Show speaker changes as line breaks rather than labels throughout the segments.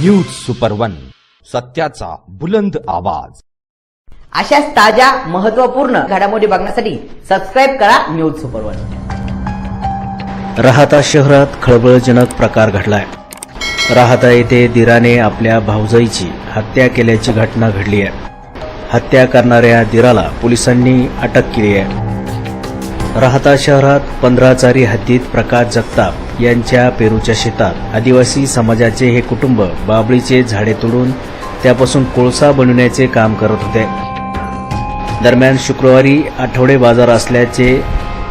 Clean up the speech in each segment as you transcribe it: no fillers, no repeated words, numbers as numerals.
News super one, सत्याचा बुलंद आवाज।
अशाच ताज्या महत्त्वपूर्ण घडामोडी बघण्यासाठी सबस्क्राइब करा न्यूज सुपर वन।
राहाता शहरात खळबळजनक प्रकार घडलाय। राहाता येथे दिराने आपल्या भाऊजाईची हत्या केल्याची घटना घडली आहे। हत्या करणाऱ्या दिराला पोलिसांनी अटक केली आहे। राहाता शहरात 15 चारी हद्दीत प्रकाश जगताप यांच्या पेरूच्या शेतात आदिवासी समाजाचे हे कुटुंब बाबळीचे झाडे तोडून त्यापासून कोळसा बनवण्याचे काम करत होते। दरम्यान शुक्रवारी आठवडे बाजार असल्याचे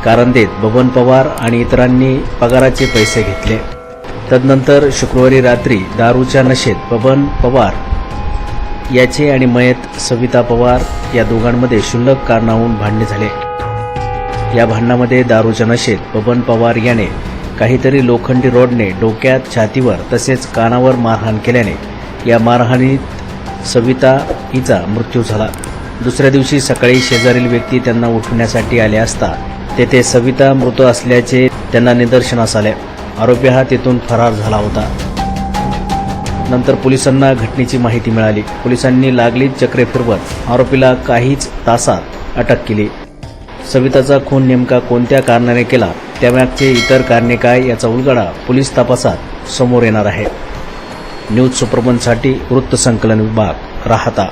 कारण देत बबन पवार आणि इतरांनी पगाराचे पैसे घेतले। तदनंतर शुक्रवारी रात्री दारूच्या नशेत बबन पवार याचे आणि मयत सविता पवार या दोघांमध्ये क्षुल्लक कारणावरून भांडणे झाले। या भांडणामध्ये दारूच्या नशेत बबन पवार याने काहीतरी लोखंडी रॉडने डोक्यात, छातीवर तसेच कानावर मारहाण केल्याने या मारहाणीत सविता हिचा मृत्यू झाला। दुसऱ्या दिवशी सकाळी शेजारील व्यक्ती त्यांना उठवण्यासाठी आले असता तेथे सविता मृत असल्याचे त्यांना निदर्शनास आले। आरोपी हा तेथून फरार झाला होता। नंतर पोलिसांना घटनेची माहिती मिळाली। पोलिसांनी लागलीच चक्रे फिरवत आरोपीला काहीच तासात अटक केली। सविताचा खून नेमका कोणत्या कारणाने केला, त्यामागचे इतर कारणे काय याचा उलगडा पोलीस तपासात समोर येणार आहे। न्यूज सुपरवनसाठी वृत्त संकलन विभाग, राहाता।